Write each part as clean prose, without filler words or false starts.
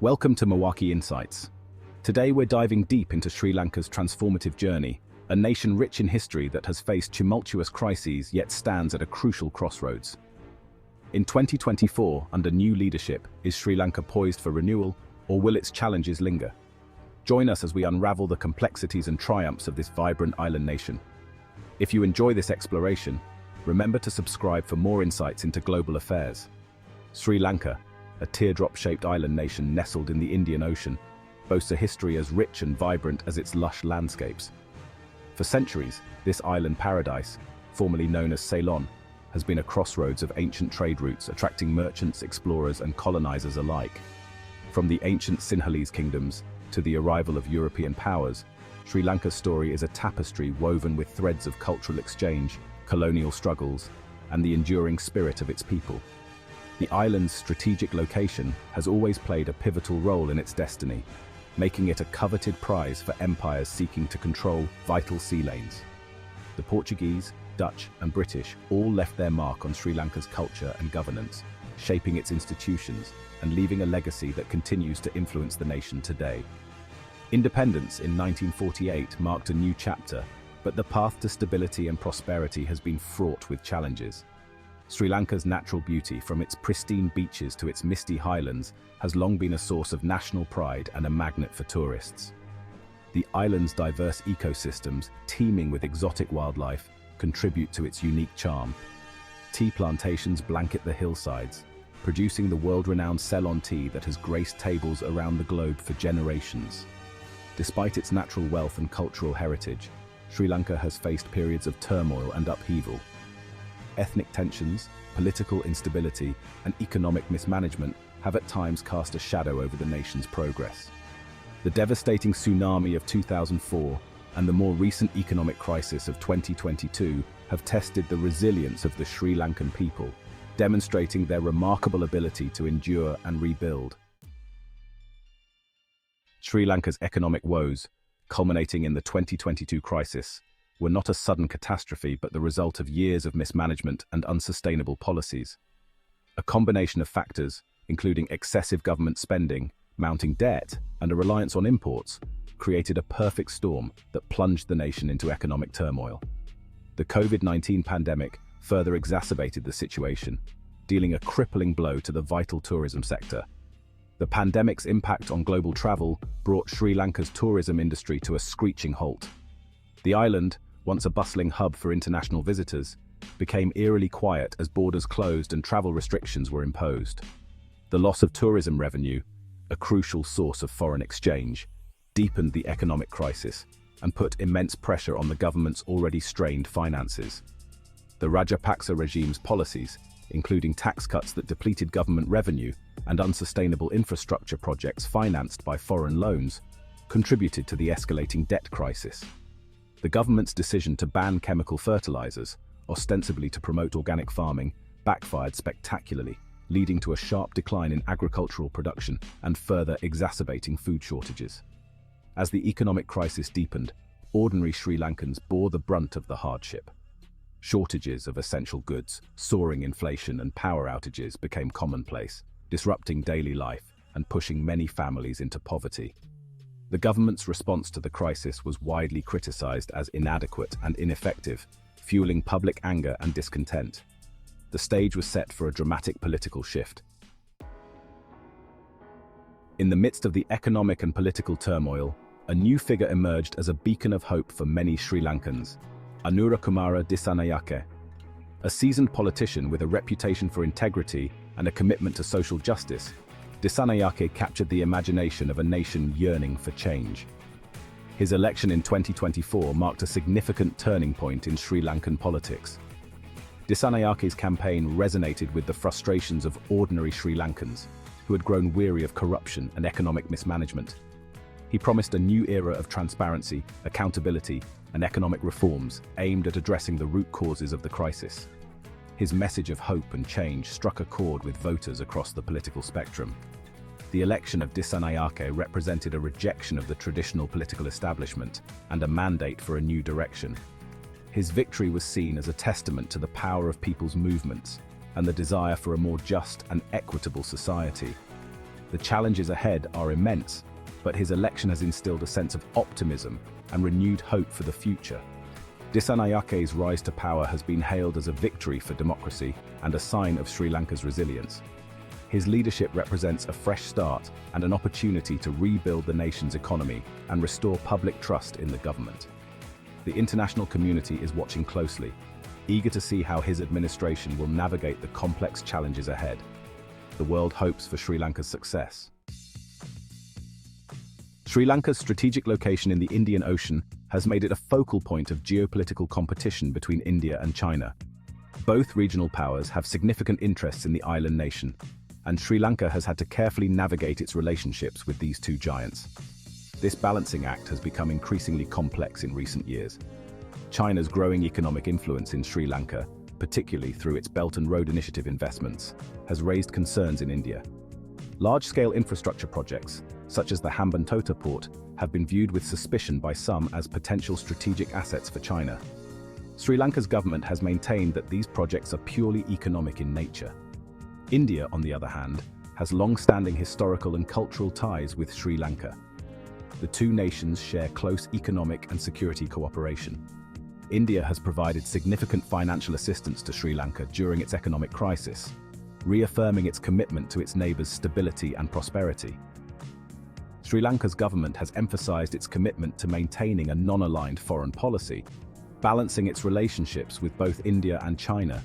Welcome to Mawaki Insights. Today we're diving deep into Sri Lanka's transformative journey, a nation rich in history that has faced tumultuous crises yet stands at a crucial crossroads. In 2024, under new leadership, is Sri Lanka poised for renewal, or will its challenges linger? Join us as we unravel the complexities and triumphs of this vibrant island nation. If you enjoy this exploration, remember to subscribe for more insights into global affairs. Sri Lanka, a teardrop-shaped island nation nestled in the Indian Ocean, boasts a history as rich and vibrant as its lush landscapes. For centuries, this island paradise, formerly known as Ceylon, has been a crossroads of ancient trade routes attracting merchants, explorers, and colonizers alike. From the ancient Sinhalese kingdoms to the arrival of European powers, Sri Lanka's story is a tapestry woven with threads of cultural exchange, colonial struggles, and the enduring spirit of its people. The island's strategic location has always played a pivotal role in its destiny, making it a coveted prize for empires seeking to control vital sea lanes. The Portuguese, Dutch, and British all left their mark on Sri Lanka's culture and governance, shaping its institutions and leaving a legacy that continues to influence the nation today. Independence in 1948 marked a new chapter, but the path to stability and prosperity has been fraught with challenges. Sri Lanka's natural beauty, from its pristine beaches to its misty highlands, has long been a source of national pride and a magnet for tourists. The island's diverse ecosystems, teeming with exotic wildlife, contribute to its unique charm. Tea plantations blanket the hillsides, producing the world-renowned Ceylon tea that has graced tables around the globe for generations. Despite its natural wealth and cultural heritage, Sri Lanka has faced periods of turmoil and upheaval. Ethnic tensions, political instability, and economic mismanagement have at times cast a shadow over the nation's progress. The devastating tsunami of 2004 and the more recent economic crisis of 2022 have tested the resilience of the Sri Lankan people, demonstrating their remarkable ability to endure and rebuild. Sri Lanka's economic woes, culminating in the 2022 crisis, were not a sudden catastrophe but the result of years of mismanagement and unsustainable policies. A combination of factors, including excessive government spending, mounting debt, and a reliance on imports, created a perfect storm that plunged the nation into economic turmoil. The COVID-19 pandemic further exacerbated the situation, dealing a crippling blow to the vital tourism sector. The pandemic's impact on global travel brought Sri Lanka's tourism industry to a screeching halt. The island, once a bustling hub for international visitors, became eerily quiet as borders closed and travel restrictions were imposed. The loss of tourism revenue, a crucial source of foreign exchange, deepened the economic crisis and put immense pressure on the government's already strained finances. The Rajapaksa regime's policies, including tax cuts that depleted government revenue and unsustainable infrastructure projects financed by foreign loans, contributed to the escalating debt crisis. The government's decision to ban chemical fertilizers, ostensibly to promote organic farming, backfired spectacularly, leading to a sharp decline in agricultural production and further exacerbating food shortages. As the economic crisis deepened, ordinary Sri Lankans bore the brunt of the hardship. Shortages of essential goods, soaring inflation, and power outages became commonplace, disrupting daily life and pushing many families into poverty. The government's response to the crisis was widely criticized as inadequate and ineffective, fueling public anger and discontent. The stage was set for a dramatic political shift. In the midst of the economic and political turmoil, a new figure emerged as a beacon of hope for many Sri Lankans: Anura Kumara Dissanayake. A seasoned politician with a reputation for integrity and a commitment to social justice, Dissanayake captured the imagination of a nation yearning for change. His election in 2024 marked a significant turning point in Sri Lankan politics. Dissanayake's campaign resonated with the frustrations of ordinary Sri Lankans, who had grown weary of corruption and economic mismanagement. He promised a new era of transparency, accountability, and economic reforms aimed at addressing the root causes of the crisis. His message of hope and change struck a chord with voters across the political spectrum. The election of Dissanayake represented a rejection of the traditional political establishment and a mandate for a new direction. His victory was seen as a testament to the power of people's movements and the desire for a more just and equitable society. The challenges ahead are immense, but his election has instilled a sense of optimism and renewed hope for the future. Disanayake's rise to power has been hailed as a victory for democracy and a sign of Sri Lanka's resilience. His leadership represents a fresh start and an opportunity to rebuild the nation's economy and restore public trust in the government. The international community is watching closely, eager to see how his administration will navigate the complex challenges ahead. The world hopes for Sri Lanka's success. Sri Lanka's strategic location in the Indian Ocean has made it a focal point of geopolitical competition between India and China. Both regional powers have significant interests in the island nation, and Sri Lanka has had to carefully navigate its relationships with these two giants. This balancing act has become increasingly complex in recent years. China's growing economic influence in Sri Lanka, particularly through its Belt and Road Initiative investments, has raised concerns in India. Large-scale infrastructure projects, such as the Hambantota port, have been viewed with suspicion by some as potential strategic assets for China. Sri Lanka's government has maintained that these projects are purely economic in nature. India, on the other hand, has long-standing historical and cultural ties with Sri Lanka. The two nations share close economic and security cooperation. India has provided significant financial assistance to Sri Lanka during its economic crisis, reaffirming its commitment to its neighbors' stability and prosperity. Sri Lanka's government has emphasized its commitment to maintaining a non-aligned foreign policy, balancing its relationships with both India and China.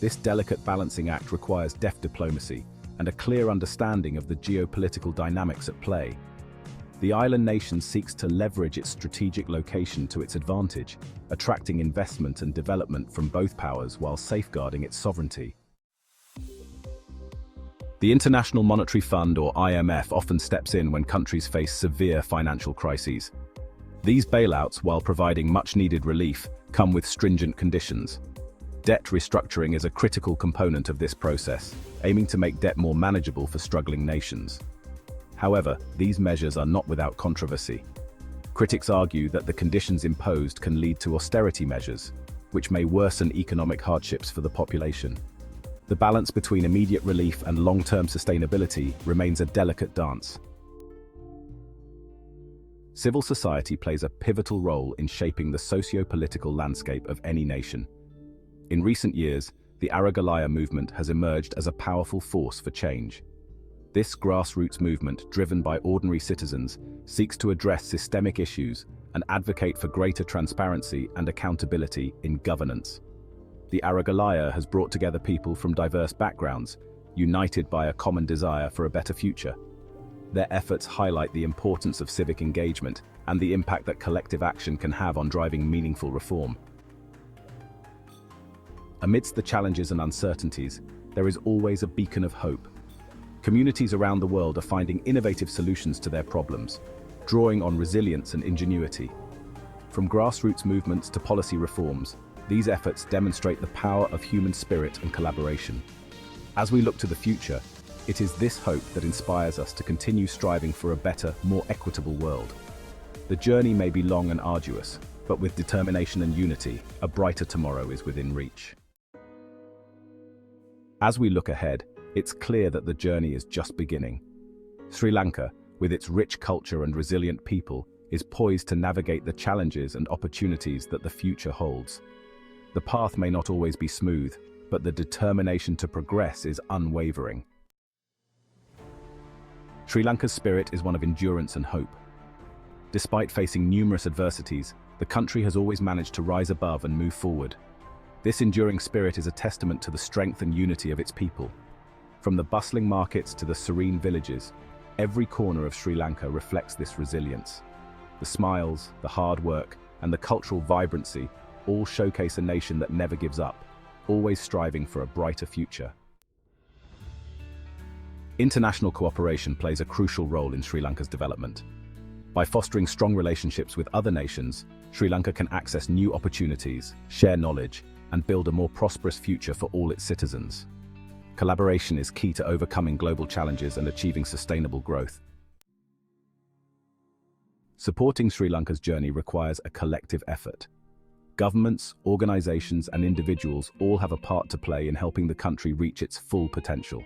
This delicate balancing act requires deft diplomacy and a clear understanding of the geopolitical dynamics at play. The island nation seeks to leverage its strategic location to its advantage, attracting investment and development from both powers while safeguarding its sovereignty. The International Monetary Fund, or IMF, often steps in when countries face severe financial crises. These bailouts, while providing much-needed relief, come with stringent conditions. Debt restructuring is a critical component of this process, aiming to make debt more manageable for struggling nations. However, these measures are not without controversy. Critics argue that the conditions imposed can lead to austerity measures, which may worsen economic hardships for the population. The balance between immediate relief and long-term sustainability remains a delicate dance. Civil society plays a pivotal role in shaping the socio-political landscape of any nation. In recent years, the Aragalaya movement has emerged as a powerful force for change. This grassroots movement, driven by ordinary citizens, seeks to address systemic issues and advocate for greater transparency and accountability in governance. The Aragalaya has brought together people from diverse backgrounds, united by a common desire for a better future. Their efforts highlight the importance of civic engagement and the impact that collective action can have on driving meaningful reform. Amidst the challenges and uncertainties, there is always a beacon of hope. Communities around the world are finding innovative solutions to their problems, drawing on resilience and ingenuity. From grassroots movements to policy reforms, these efforts demonstrate the power of human spirit and collaboration. As we look to the future, it is this hope that inspires us to continue striving for a better, more equitable world. The journey may be long and arduous, but with determination and unity, a brighter tomorrow is within reach. As we look ahead, it's clear that the journey is just beginning. Sri Lanka, with its rich culture and resilient people, is poised to navigate the challenges and opportunities that the future holds. The path may not always be smooth, but the determination to progress is unwavering. Sri Lanka's spirit is one of endurance and hope. Despite facing numerous adversities, the country has always managed to rise above and move forward. This enduring spirit is a testament to the strength and unity of its people. From the bustling markets to the serene villages, every corner of Sri Lanka reflects this resilience. The smiles, the hard work, and the cultural vibrancy all showcase a nation that never gives up, always striving for a brighter future. International cooperation plays a crucial role in Sri Lanka's development. By fostering strong relationships with other nations, Sri Lanka can access new opportunities, share knowledge, and build a more prosperous future for all its citizens. Collaboration is key to overcoming global challenges and achieving sustainable growth. Supporting Sri Lanka's journey requires a collective effort. Governments, organizations, and individuals all have a part to play in helping the country reach its full potential.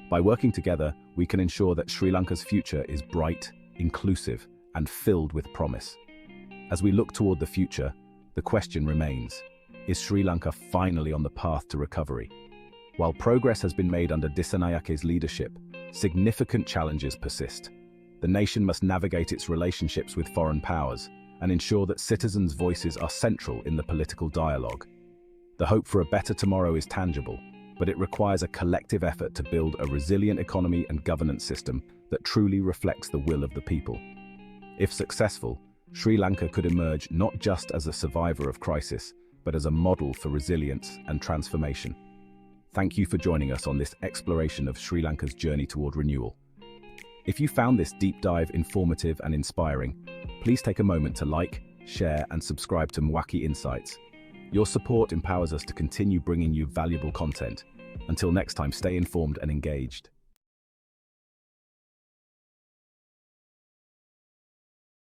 By working together, we can ensure that Sri Lanka's future is bright, inclusive, and filled with promise. As we look toward the future, the question remains, is Sri Lanka finally on the path to recovery? While progress has been made under Disanayake's leadership, significant challenges persist. The nation must navigate its relationships with foreign powers and ensure that citizens' voices are central in the political dialogue. The hope for a better tomorrow is tangible, but it requires a collective effort to build a resilient economy and governance system that truly reflects the will of the people. If successful, Sri Lanka could emerge not just as a survivor of crisis, but as a model for resilience and transformation. Thank you for joining us on this exploration of Sri Lanka's journey toward renewal. If you found this deep dive informative and inspiring, please take a moment to like, share, and subscribe to Mwaki Insights. Your support empowers us to continue bringing you valuable content. Until next time, stay informed and engaged.